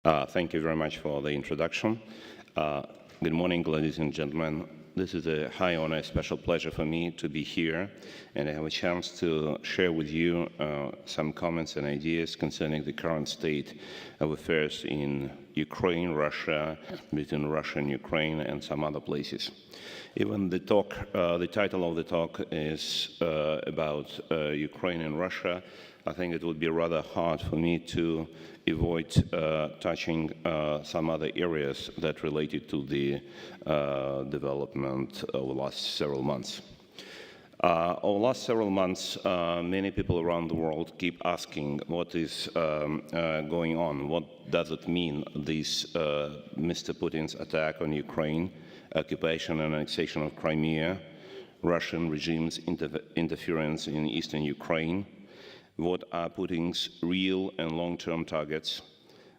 Thank you very much for the introduction. Good morning, ladies and gentlemen. This is a high honor, a special pleasure for me to be here and I have a chance to share with you some comments and ideas concerning the current state of affairs in Ukraine, Russia, between Russia and Ukraine, and some other places. Even the title of the talk is about Ukraine and Russia. I think it would be rather hard for me to avoid touching some other areas that related to the development over the last several months. Over the last several months, many people around the world keep asking what is going on. What does it mean, this Mr. Putin's attack on Ukraine, occupation and annexation of Crimea, Russian regime's interference in eastern Ukraine? What are Putin's real and long-term targets?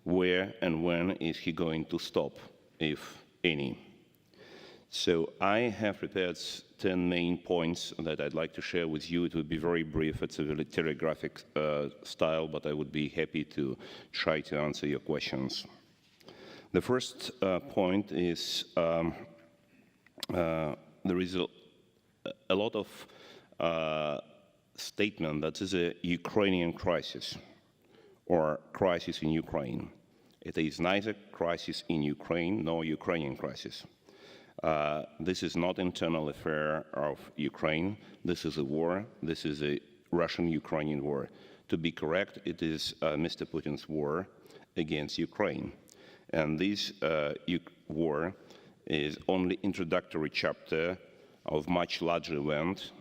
Where and when is he going to stop, if any? So I have prepared 10 main points that I'd like to share with you. It would be very brief. It's a very telegraphic style, but I would be happy to try to answer your questions. The first point is there is a lot of statement that is a Ukrainian crisis or crisis in Ukraine. It is neither crisis in Ukraine nor Ukrainian crisis. This is not internal affair of Ukraine. This is a war. This is a Russian-Ukrainian war. To be correct, it is Mr. Putin's war against Ukraine. And this war is only introductory chapter of much larger event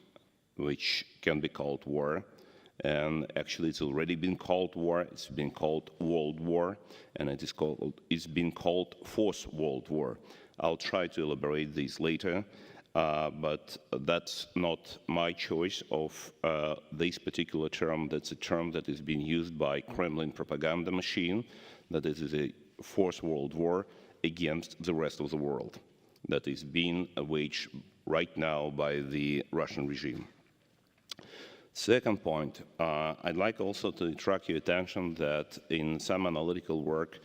which can be called war, and actually it's already been called war. It's been called World War, and it's been called Fourth World War. I'll try to elaborate this later, but that's not my choice of this particular term. That's a term that is being used by Kremlin propaganda machine, that this is a Fourth World War against the rest of the world that is being waged right now by the Russian regime. Second point, I'd like also to attract your attention that in some analytical work,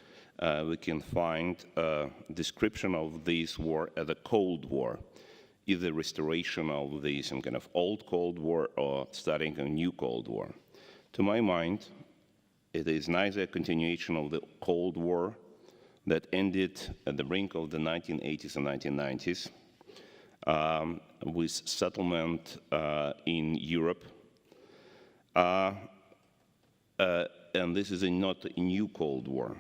we can find a description of this war as a Cold War, either restoration of the some kind of old Cold War or starting a new Cold War. To my mind, it is neither a continuation of the Cold War that ended at the brink of the 1980s and 1990s with settlement in Europe. And this is not a new Cold War.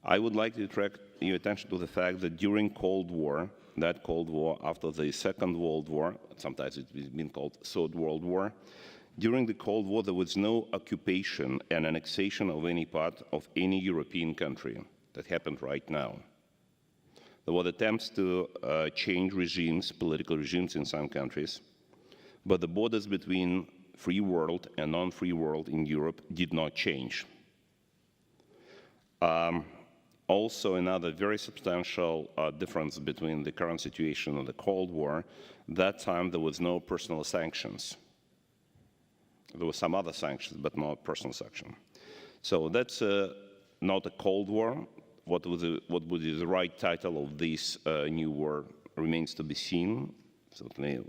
I would like to attract your attention to the fact that during Cold War, that Cold War after the Second World War, sometimes it's been called Third World War, during the Cold War there was no occupation and annexation of any part of any European country. That happened right now. There were attempts to change regimes, political regimes in some countries, but the borders between free world and non-free world in Europe did not change. Also, another very substantial difference between the current situation and the Cold War, that time there was no personal sanctions. There were some other sanctions, but not personal sanction. So that's not a Cold War. What would be the right title of this new war remains to be seen. Certainly,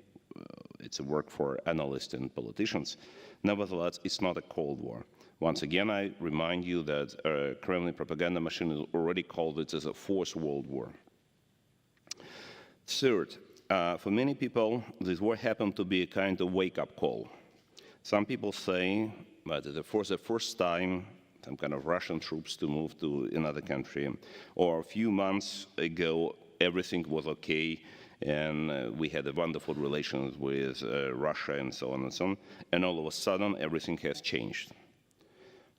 it's a work for analysts and politicians. Nevertheless, it's not a Cold War. Once again, I remind you that Kremlin propaganda machine already called it as a Fourth World War. Third, for many people, this war happened to be a kind of wake-up call. Some people say that for the first time, some kind of Russian troops to move to another country, or a few months ago, everything was okay, and we had a wonderful relations with Russia and so on and so on, and all of a sudden everything has changed.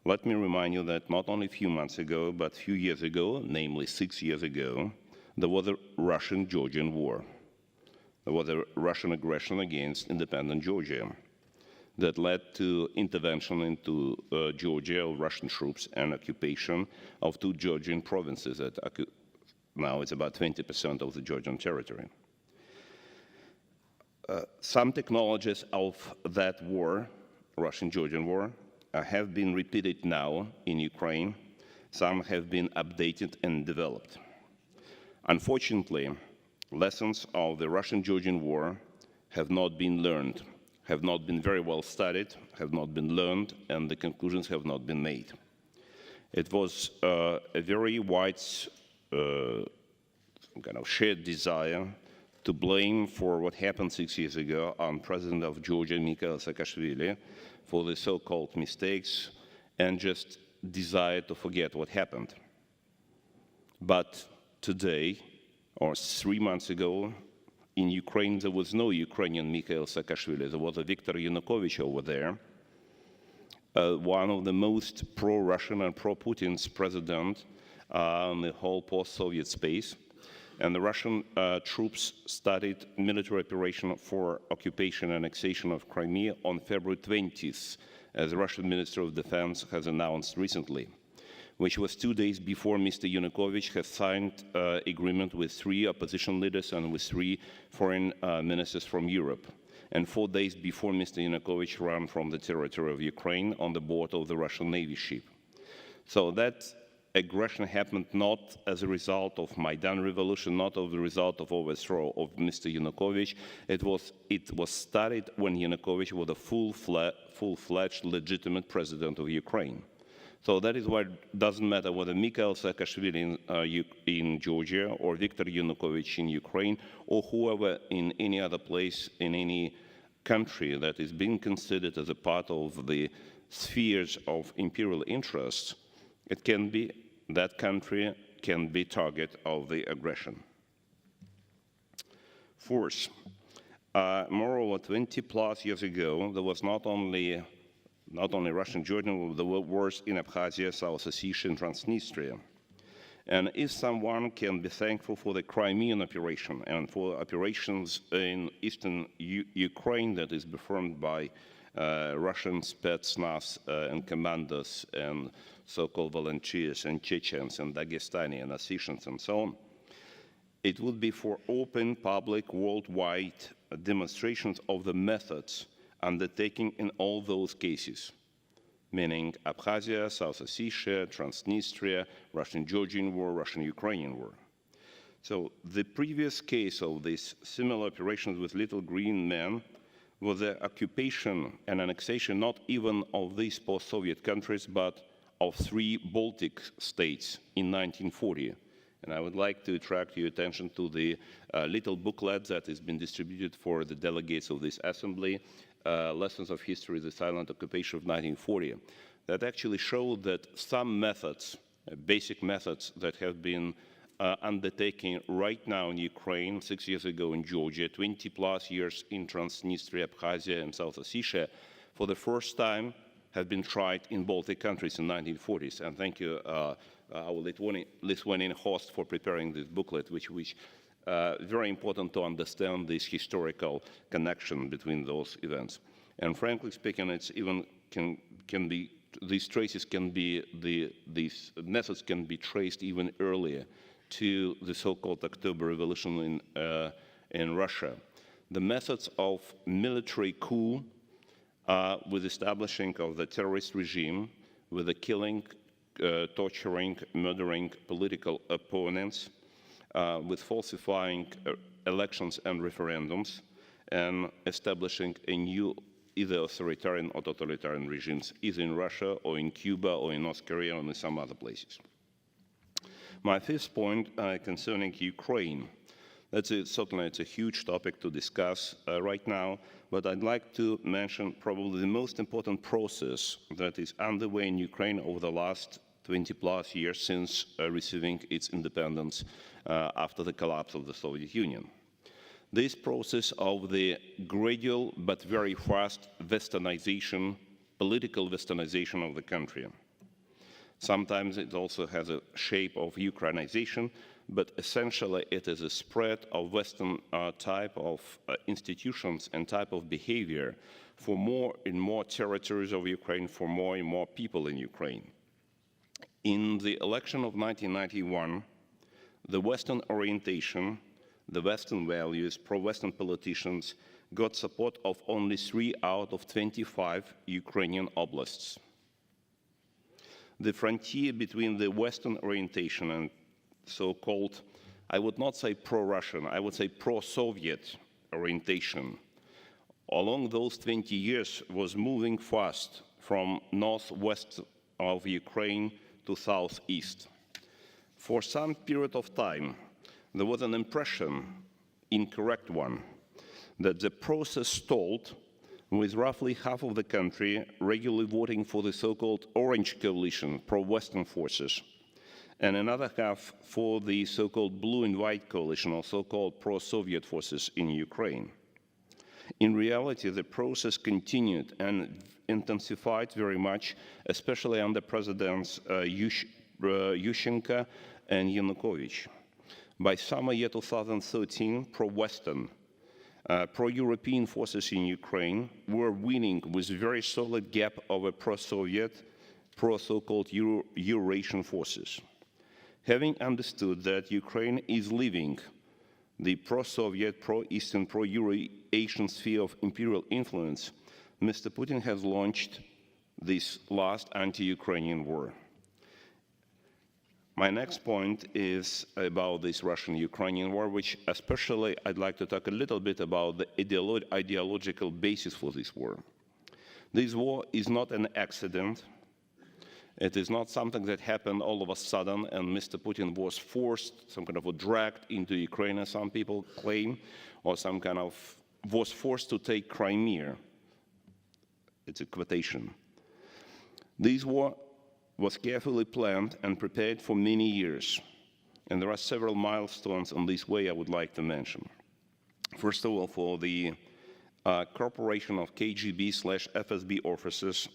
Let me remind you that not only a few months ago, but a few years ago, namely 6 years ago, there was a Russian-Georgian war. There was a Russian aggression against independent Georgia that led to intervention into Georgia of Russian troops and occupation of 2 Georgian provinces that now it's about 20% of the Georgian territory. Some technologies of that war, Russian-Georgian war, have been repeated now in Ukraine. Some have been updated and developed. Unfortunately, lessons of the Russian-Georgian War have not been learned, have not been very well studied, have not been learned, and the conclusions have not been made. It was a very wide kind of shared desire to blame for what happened 6 years ago on President of Georgia, Mikhail Saakashvili, for the so-called mistakes, and just desire to forget what happened. But today, or 3 months ago, in Ukraine, there was no Ukrainian Mikhail Saakashvili. There was a Viktor Yanukovych over there, one of the most pro-Russian and pro-Putin's president in the whole post-Soviet space. And the Russian troops started military operation for occupation and annexation of Crimea on February 20th, as the Russian Minister of Defense has announced recently, which was 2 days before Mr. Yanukovych has signed agreement with 3 opposition leaders and with 3 foreign ministers from Europe, and 4 days before Mr. Yanukovych ran from the territory of Ukraine on the board of the Russian Navy ship. So that aggression happened not as a result of Maidan revolution, not as a result of overthrow of Mr. Yanukovych. It was started when Yanukovych was a full-fledged legitimate president of Ukraine. So that is why it doesn't matter whether Mikhail Saakashvili in Georgia or Viktor Yanukovych in Ukraine or whoever in any other place in any country that is being considered as a part of the spheres of imperial interests, it can be that country can be target of the aggression. Fourth, moreover, 20 plus years ago, there was not only Russian-Georgian, there were wars in Abkhazia, South Ossetia, and Transnistria. And if someone can be thankful for the Crimean operation and for operations in eastern Ukraine that is performed by Russian Spetsnaz and commanders and so-called volunteers and Chechens and Dagestani and Ossetians and so on, it would be for open, public, worldwide demonstrations of the methods undertaken in all those cases, meaning Abkhazia, South Ossetia, Transnistria, Russian-Georgian War, Russian-Ukrainian War. So the previous case of these similar operations with little green men was the occupation and annexation not even of these post-Soviet countries, but of 3 Baltic states in 1940. And I would like to attract your attention to the little booklet that has been distributed for the delegates of this assembly, Lessons of History, the Silent Occupation of 1940, that actually showed that some methods, basic methods that have been undertaken right now in Ukraine, 6 years ago in Georgia, 20 plus years in Transnistria, Abkhazia, and South Ossetia, for the first time have been tried in Baltic countries in the 1940s. And thank you, our Lithuanian host, for preparing this booklet, which very important to understand this historical connection between those events. And frankly speaking, it's even can be these traces can be these methods can be traced even earlier to the so-called October Revolution in Russia. The methods of military coup with establishing of the terrorist regime, with the killing, torturing, murdering political opponents, with falsifying elections and referendums, and establishing a new either authoritarian or totalitarian regimes, either in Russia or in Cuba or in North Korea or in some other places. My fifth point concerning Ukraine. Certainly it's a huge topic to discuss right now, but I'd like to mention probably the most important process that is underway in Ukraine over the last 20 plus years since receiving its independence after the collapse of the Soviet Union. This process of the gradual but very fast westernization, political westernization of the country. Sometimes it also has a shape of Ukrainization, but essentially it is a spread of Western type of institutions and type of behavior for more and more territories of Ukraine, for more and more people in Ukraine. In the election of 1991, the Western orientation, the Western values, pro-Western politicians got support of only 3 out of 25 Ukrainian oblasts. the frontier between the Western orientation and so-called, I would not say pro-Russian, I would say pro-Soviet orientation, along those 20 years was moving fast from northwest of Ukraine to southeast. For some period of time, there was an impression, incorrect one, that the process stalled with roughly half of the country regularly voting for the so-called Orange Coalition, pro-Western forces, and another half for the so-called Blue and White Coalition, or so-called pro-Soviet forces in Ukraine. In reality, the process continued and intensified very much, especially under Presidents Yushchenko and Yanukovych. By summer year 2013, pro-Western, pro-European forces in Ukraine were winning with a very solid gap over pro-Soviet, pro-so-called Eurasian forces. Having understood that Ukraine is leaving the pro-Soviet, pro-Eastern, pro-Eurasian sphere of imperial influence, Mr. Putin has launched this last anti-Ukrainian war. My next point is about this Russian-Ukrainian war, which especially I'd like to talk a little bit about the ideological basis for this war. This war is not an accident. It is not something that happened all of a sudden and Mr. Putin was forced, some kind of a dragged into Ukraine, as some people claim, or some kind of was forced to take Crimea. It's a quotation. This war was carefully planned and prepared for many years. And there are several milestones on this way I would like to mention. First of all, for the corporation of KGB/FSB officers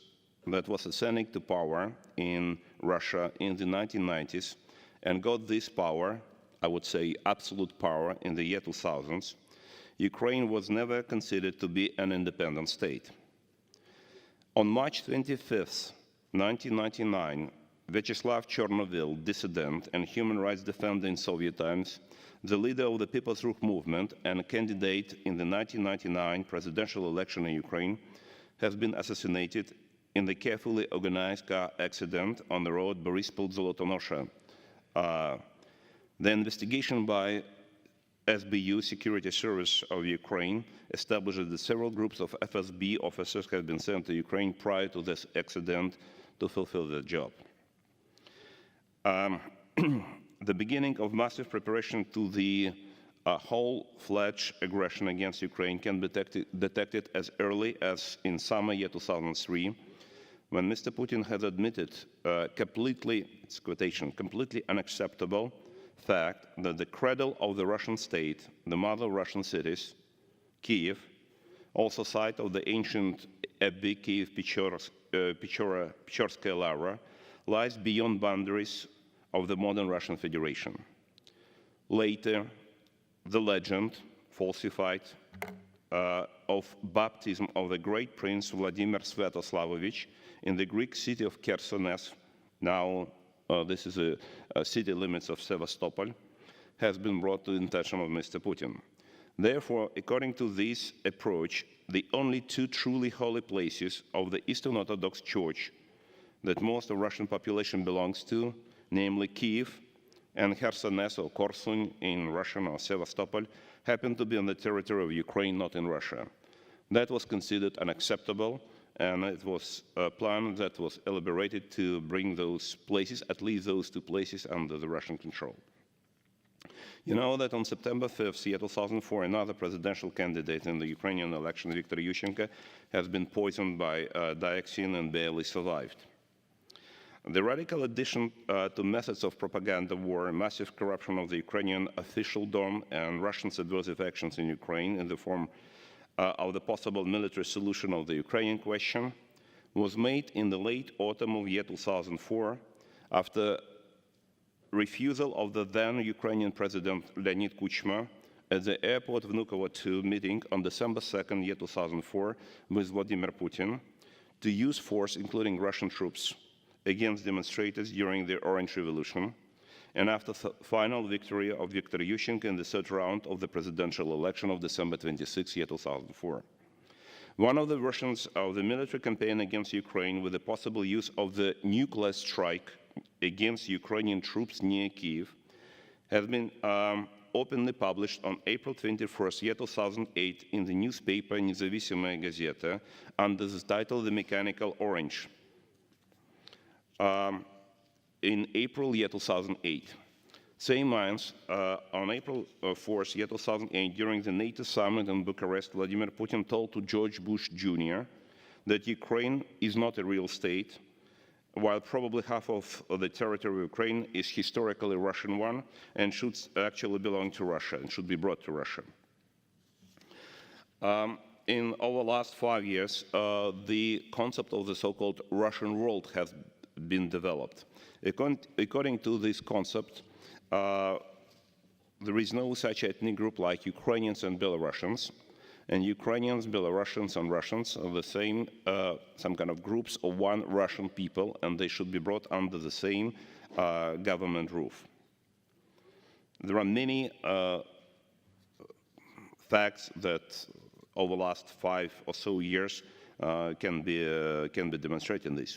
that was ascending to power in Russia in the 1990s and got this power, I would say absolute power, in the year 2000s, Ukraine was never considered to be an independent state. On March 25th, 1999, Vyacheslav Chernovil, dissident and human rights defender in Soviet times, the leader of the People's Ruch movement and a candidate in the 1999 presidential election in Ukraine, has been assassinated in the carefully organized car accident on the road Boryspil-Zolotonosha. The investigation by SBU, Security Service of Ukraine, establishes that several groups of FSB officers have been sent to Ukraine prior to this accident to fulfill their job. The beginning of massive preparation to the whole-fledged aggression against Ukraine can be detected as early as in summer year 2003, when Mr. Putin has admitted completely, it's quotation, completely unacceptable fact that the cradle of the Russian state, the mother of Russian cities, Kiev, also site of the ancient Abbey Kiev-Pechorskaya Lavra, lies beyond boundaries of the modern Russian Federation. Later, the legend, falsified, of baptism of the great prince Vladimir Sviatoslavovich in the Greek city of Chersones, now this is a city limits of Sevastopol, has been brought to the attention of Mr. Putin. Therefore, according to this approach, the only two truly holy places of the Eastern Orthodox Church that most of the Russian population belongs to, namely Kiev and Chersones or Korsun in Russian, or Sevastopol, happen to be on the territory of Ukraine, not in Russia. That was considered unacceptable, and it was a plan that was elaborated to bring those places, at least those two places, under the Russian control. You know that on September 5th, year 2004, another presidential candidate in the Ukrainian election, Viktor Yushchenko, has been poisoned by dioxin and barely survived. The radical addition to methods of propaganda war, massive corruption of the Ukrainian officialdom and Russian subversive actions in Ukraine in the form of the possible military solution of the Ukrainian question was made in the late autumn of year 2004 after refusal of the then Ukrainian President Leonid Kuchma at the airport Vnukovo II meeting on December 2nd, year 2004 with Vladimir Putin to use force, including Russian troops, against demonstrators during the Orange Revolution, and after the final victory of Viktor Yushchenko in the third round of the presidential election of December 26, year 2004. One of the versions of the military campaign against Ukraine with the possible use of the nuclear strike against Ukrainian troops near Kyiv has been openly published on April 21st, 2008 in the newspaper Независимая газета under the title The Mechanical Orange in April 2008. Seimas, on April 4th, 2008, during the NATO summit in Bucharest, Vladimir Putin told to George Bush Jr. that Ukraine is not a real state, while probably half of the territory of Ukraine is historically Russian one and should actually belong to Russia and should be brought to Russia. In over the last 5 years, the concept of the so-called Russian world has been developed. According to this concept, there is no such ethnic group like Ukrainians and Belarusians, and Ukrainians, Belarusians, and Russians are the same, some kind of groups of one Russian people, and they should be brought under the same government roof. There are many facts that over the last 5 or so years can be demonstrating this.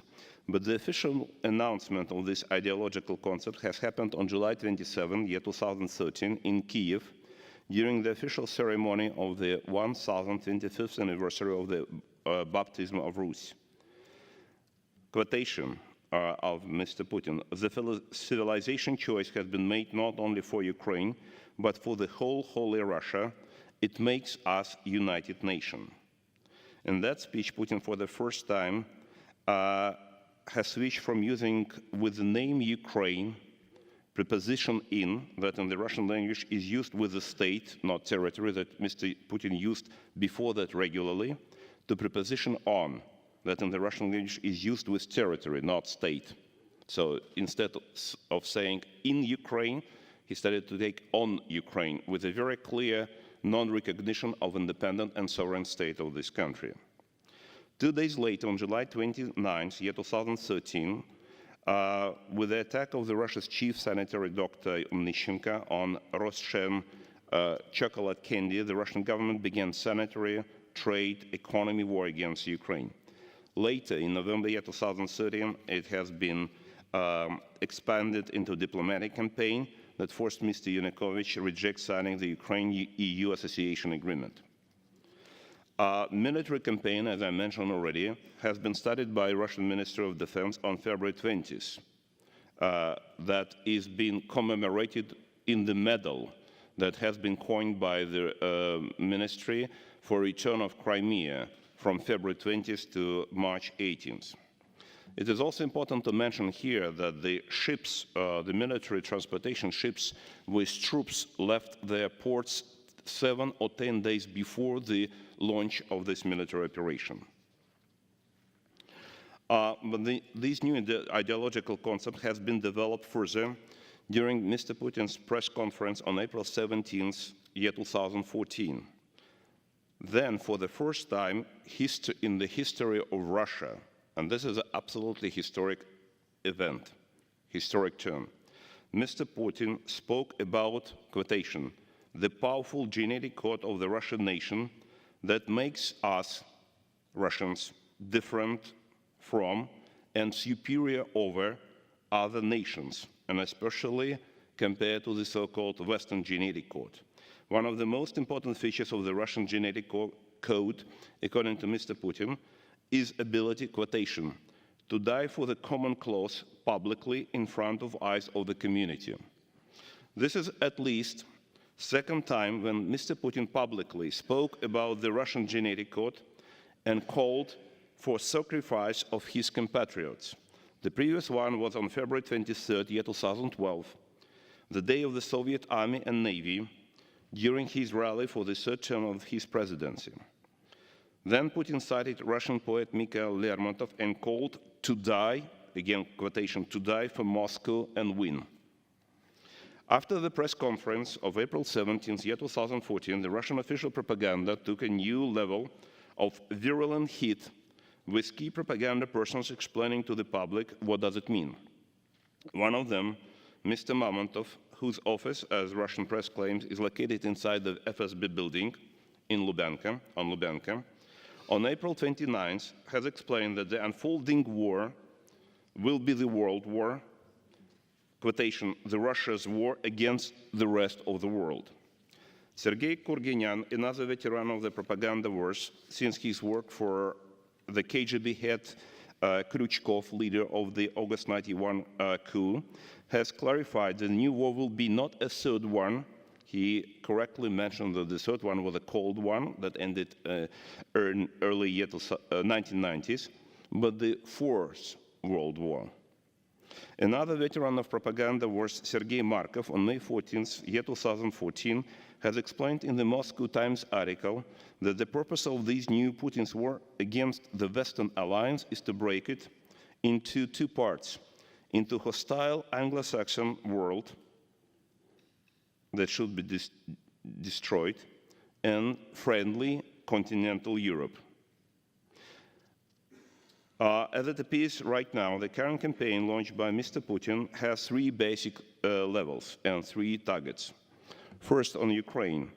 But the official announcement of this ideological concept has happened on July 27, 2013, in Kyiv, during the official ceremony of the 1025th anniversary of the baptism of Rus. Quotation of Mr. Putin: "The civilization choice has been made not only for Ukraine, but for the whole Holy Russia. It makes us a united nation." In that speech, Putin, for the first time, has switched from using with the name Ukraine, preposition in, that in the Russian language is used with the state, not territory, that Mr. Putin used before that regularly, to preposition on, that in the Russian language is used with territory, not state. So instead of saying in Ukraine, he started to take on Ukraine with a very clear non-recognition of independent and sovereign state of this country. 2 days later, on July 29th, 2013, with the attack of the Russia's chief sanitary Dr. Omnishenko on Roschen chocolate candy, the Russian government began sanitary, trade, economy war against Ukraine. Later, in November 2013, it has been expanded into a diplomatic campaign that forced Mr. Yanukovych to reject signing the Ukraine-EU association agreement. Military campaign, as I mentioned already, has been studied by Russian Ministry of Defense on February 20th. That is being commemorated in the medal that has been coined by the ministry for return of Crimea from February 20th to March 18th. It is also important to mention here that the ships, the military transportation ships with troops left their ports 7 or 10 days before the launch of this military operation. But this new ideological concept has been developed further during Mr. Putin's press conference on April 17th, 2014. Then, for the first time in the history of Russia, and this is an absolutely historic event, historic term, Mr. Putin spoke about, quotation, "the powerful genetic code of the Russian nation that makes us, Russians, different from and superior over other nations, and especially compared to the so-called Western genetic code. One of the most important features of the Russian genetic code, according to Mr. Putin, is ability, quotation, to die for the common cause publicly in front of eyes of the community." This is at least second time when Mr. Putin publicly spoke about the Russian genetic code and called for sacrifice of his compatriots. The previous one was on February 23rd, 2012, the day of the Soviet Army and Navy, during his rally for the third term of his presidency. Then Putin cited Russian poet Mikhail Lermontov and called to die, again quotation, to die for Moscow and win. After the press conference of April 17, 2014, the Russian official propaganda took a new level of virulent heat, with key propaganda persons explaining to the public what does it mean. One of them, Mr. Mamontov, whose office, as Russian press claims, is located inside the FSB building in Lubyanka, on Lubyanka, on April 29th, has explained that the unfolding war will be the world war, quotation, the Russia's war against the rest of the world. Sergei Kurganyan, another veteran of the propaganda wars, since his work for the KGB head Kryuchkov, leader of the August 91 coup, has clarified the new war will be not a third one. He correctly mentioned that the third one was a cold one that ended in early 1990s, but the fourth World War. Another veteran of propaganda wars, Sergei Markov, on May 14th, 2014, has explained in the Moscow Times article that the purpose of this new Putin's war against the Western alliance is to break it into two parts, into hostile Anglo-Saxon world that should be destroyed and friendly continental Europe. As it appears right now, the current campaign launched by Mr. Putin has three basic levels and three targets. First, on Ukraine.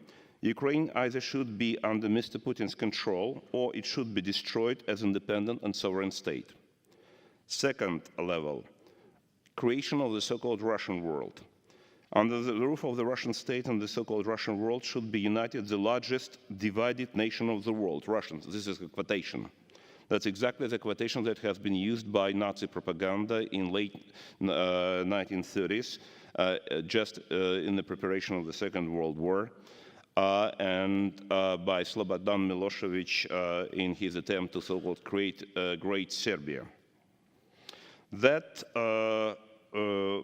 Ukraine either should be under Mr. Putin's control or it should be destroyed as independent and sovereign state. Second level, creation of the so-called Russian world. Under the roof of the Russian state and the so-called Russian world should be united the largest divided nation of the world, Russians. This is a quotation. That's exactly the quotation that has been used by Nazi propaganda in late 1930s, just in the preparation of the Second World War, and by Slobodan Milosevic in his attempt to so-called create a great Serbia. That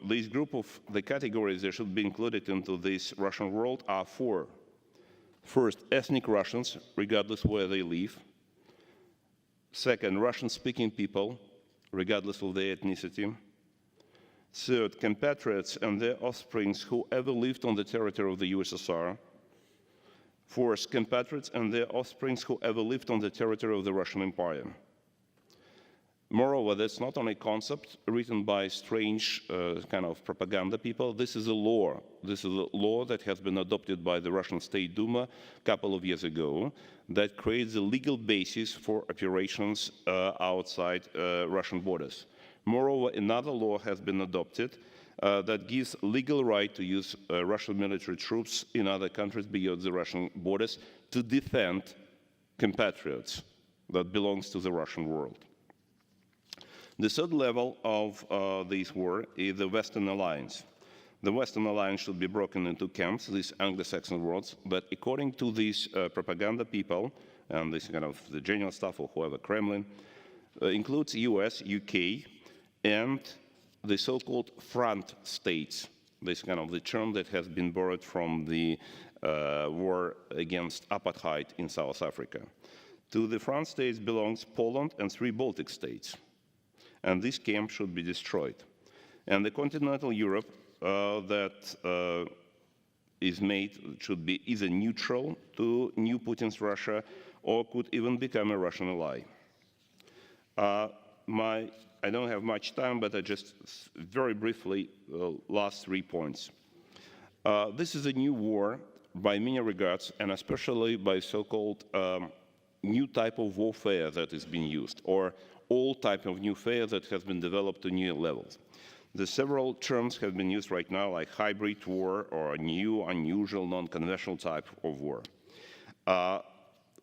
this group of the categories that should be included into this Russian world are four. First, ethnic Russians, regardless where they live. Second, Russian-speaking people, regardless of their ethnicity. Third, compatriots and their offspring who ever lived on the territory of the USSR. Fourth, compatriots and their offspring who ever lived on the territory of the Russian Empire. Moreover, that's not only a concept written by strange kind of propaganda people. This is a law. This is a law that has been adopted by the Russian State Duma a couple of years ago that creates a legal basis for operations outside Russian borders. Moreover, another law has been adopted that gives legal right to use Russian military troops in other countries beyond the Russian borders to defend compatriots that belongs to the Russian world. The third level of this war is the Western alliance. The Western alliance should be broken into camps, these Anglo-Saxon worlds, but according to these propaganda people, and this kind of the general staff or whoever, Kremlin, includes US, UK, and the so-called front states, this kind of the term that has been borrowed from the war against apartheid in South Africa. To the front states belongs Poland and 3 Baltic states. And this camp should be destroyed. And the continental Europe that is made should be either neutral to new Putin's Russia or could even become a Russian ally. I don't have much time, but I just very briefly, last 3 points. This is a new war by many regards, and especially by so-called new type of warfare that is being used, or all type of new warfare that has been developed to new levels. The several terms have been used right now, like hybrid war or new, unusual, non-conventional type of war.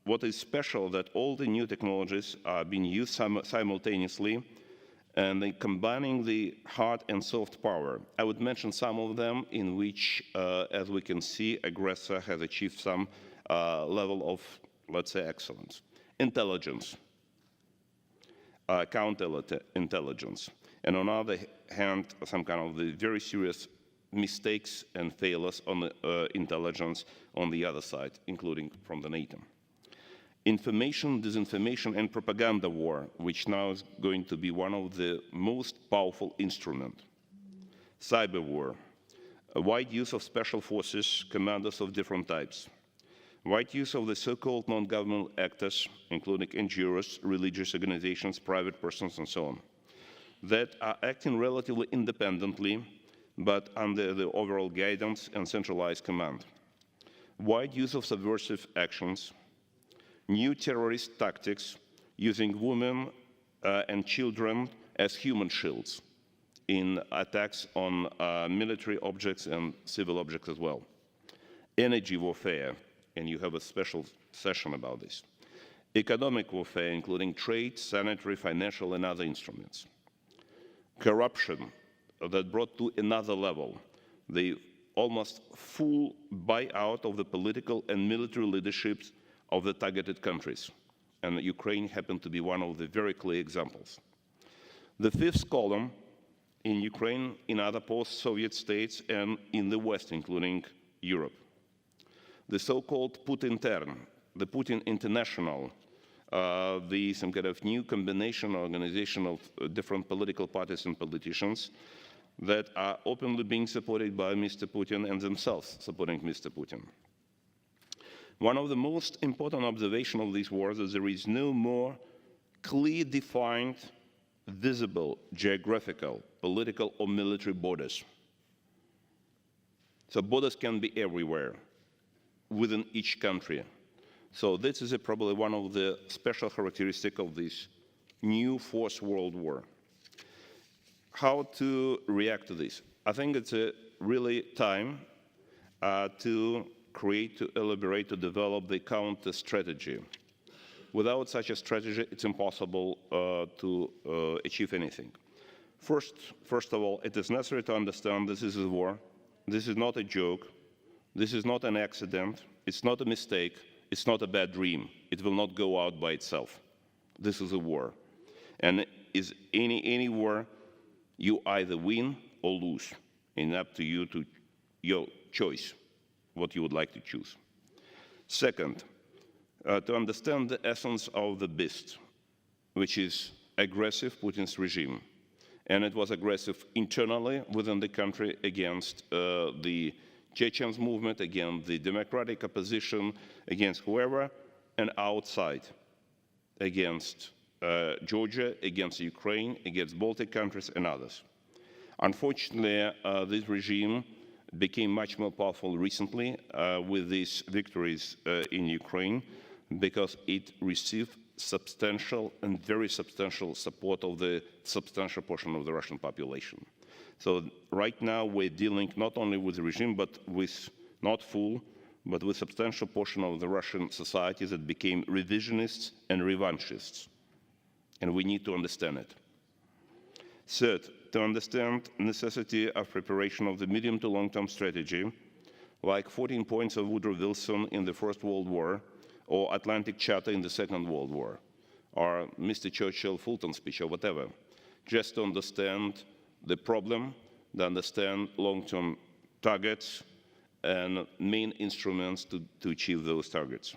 What is special that all the new technologies are being used simultaneously, and they combining the hard and soft power. I would mention some of them in which, as we can see, aggressor has achieved some level of, let's say, excellence. Intelligence. Counterintelligence, and on the other hand, some kind of the very serious mistakes and failures on the intelligence on the other side, including from the NATO. Information, disinformation, and propaganda war, which now is going to be one of the most powerful instruments. Cyber war, a wide use of special forces, commanders of different types. Wide use of the so-called non-governmental actors, including NGOs, religious organizations, private persons, and so on, that are acting relatively independently, but under the overall guidance and centralized command. Wide use of subversive actions, new terrorist tactics using women and children as human shields in attacks on military objects and civil objects as well. Energy warfare, and you have a special session about this. Economic warfare, including trade, sanitary, financial, and other instruments. Corruption that brought to another level the almost full buyout of the political and military leaderships of the targeted countries. And Ukraine happened to be one of the very clear examples. The fifth column in Ukraine, in other post-Soviet states, and in the West, including Europe. The so-called Putin-Tern, the Putin International, some kind of new combination organization of different political parties and politicians that are openly being supported by Mr. Putin and themselves supporting Mr. Putin. One of the most important observations of these wars is there is no more clearly defined, visible, geographical, political, or military borders. So borders can be everywhere within each country. So this is probably one of the special characteristics of this new Fourth World War. How to react to this? I think it's really time to create, to elaborate, to develop the counter strategy. Without such a strategy, it's impossible to achieve anything. First of all, it is necessary to understand this is a war. This is not a joke. This is not an accident. It's not a mistake. It's not a bad dream. It will not go out by itself. This is a war. And is any war, you either win or lose. And up to you, to your choice, what you would like to choose. Second, to understand the essence of the beast, which is aggressive Putin's regime. And it was aggressive internally within the country against the Chechens movement, against the democratic opposition, against whoever, and outside, against Georgia, against Ukraine, against Baltic countries and others. Unfortunately, this regime became much more powerful recently with these victories in Ukraine because it received substantial and very substantial support of the substantial portion of the Russian population. So right now we're dealing not only with the regime, but with not full, but with substantial portion of the Russian society that became revisionists and revanchists. And we need to understand it. Third, to understand necessity of preparation of the medium to long-term strategy, like 14 points of Woodrow Wilson in the First World War, or Atlantic Charter in the Second World War, or Mr. Churchill Fulton speech, or whatever, just to understand the problem, to understand long-term targets, and main instruments to achieve those targets.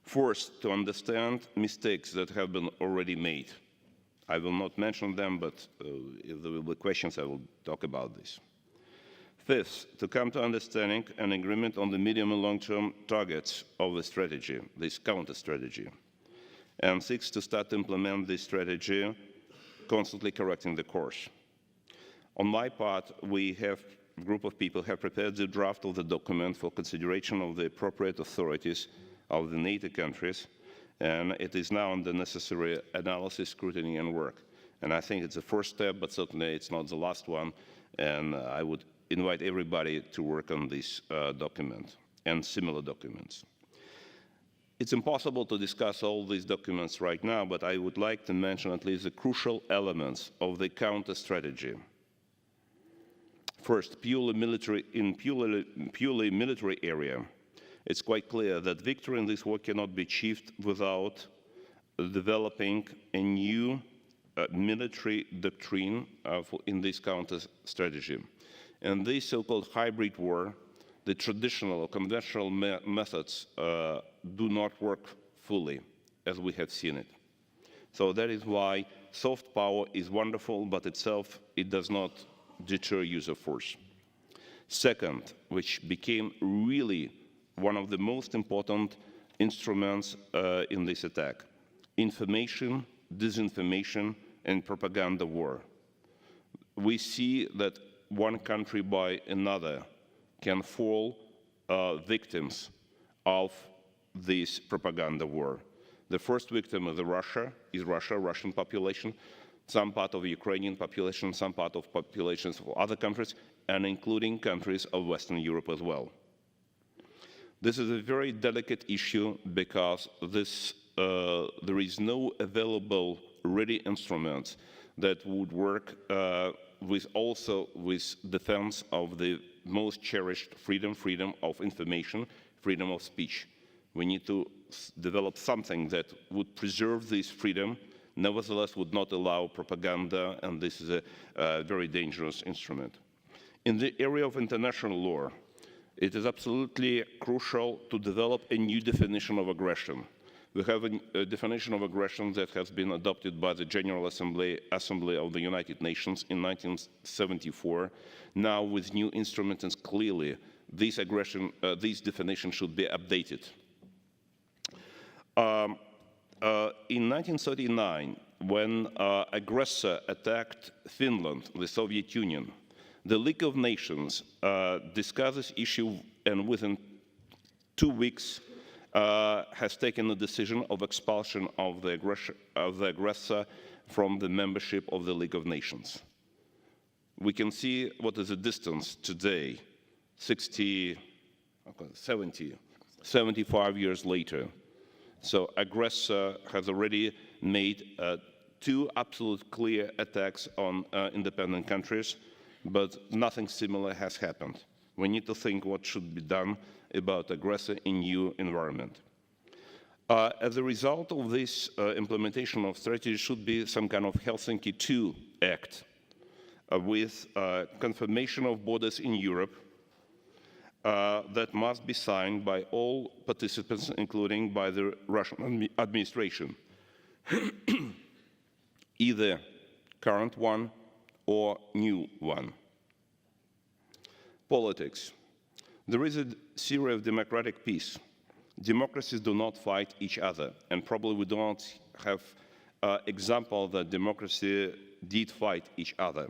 Fourth, to understand mistakes that have been already made. I will not mention them, but if there will be questions, I will talk about this. Fifth, to come to understanding and agreement on the medium and long-term targets of the strategy, this counter-strategy. And sixth, to start to implement this strategy, constantly correcting the course. On my part, a group of people have prepared the draft of the document for consideration of the appropriate authorities of the NATO countries, and it is now under necessary analysis, scrutiny, and work. And I think it's the first step, but certainly it's not the last one, and I would invite everybody to work on this document and similar documents. It's impossible to discuss all these documents right now, but I would like to mention at least the crucial elements of the counter-strategy. First, purely military area, it's quite clear that victory in this war cannot be achieved without developing a new military doctrine in this counter-strategy. And this so-called hybrid war, the traditional or conventional methods do not work fully as we have seen it. So that is why soft power is wonderful, but itself, it does not deter use of force. Second, which became really one of the most important instruments in this attack, information, disinformation, and propaganda war. We see that one country by another can fall victims of this propaganda war. The first victim is Russian population, some part of Ukrainian population, some part of populations of other countries, and including countries of Western Europe as well. This is a very delicate issue because there is no available ready instruments that would work with defense of the most cherished freedom of information, freedom of speech. We need to develop something that would preserve this freedom, nevertheless would not allow propaganda, and this is a very dangerous instrument. In the area of international law, it is absolutely crucial to develop a new definition of aggression. We have a definition of aggression that has been adopted by the General Assembly of the United Nations in 1974. Now, with new instruments, clearly, this definition should be updated. In 1939, when aggressor attacked Finland, the Soviet Union, the League of Nations discussed this issue, and within 2 weeks has taken the decision of expulsion of the aggressor from the membership of the League of Nations. We can see what is the distance today, 75 years later. So aggressor has already made 2 absolute clear attacks on independent countries, but nothing similar has happened. We need to think what should be done about aggressor in new environment. As a result of this implementation of strategy should be some kind of Helsinki II Act with confirmation of borders in Europe that must be signed by all participants, including by the Russian administration, either current one or new one. Politics. There is a theory of democratic peace. Democracies do not fight each other, and probably we do not have example that democracy did fight each other.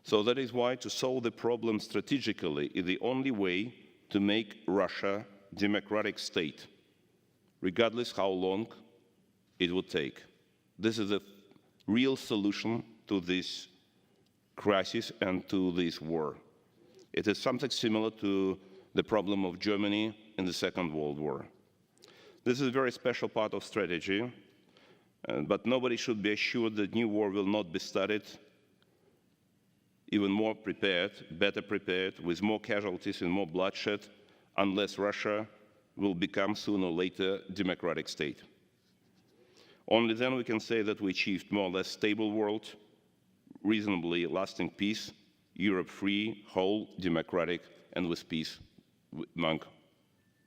So that is why to solve the problem strategically is the only way to make Russia a democratic state, regardless how long it would take. This is a real solution to this crisis and to this war. It is something similar to the problem of Germany in the Second World War. This is a very special part of strategy, but nobody should be assured that new war will not be started even more prepared, better prepared, with more casualties and more bloodshed, unless Russia will become sooner or later a democratic state. Only then we can say that we achieved more or less stable world, reasonably lasting peace, Europe free, whole, democratic, and with peace among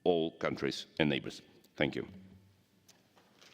all countries and neighbors. Thank you.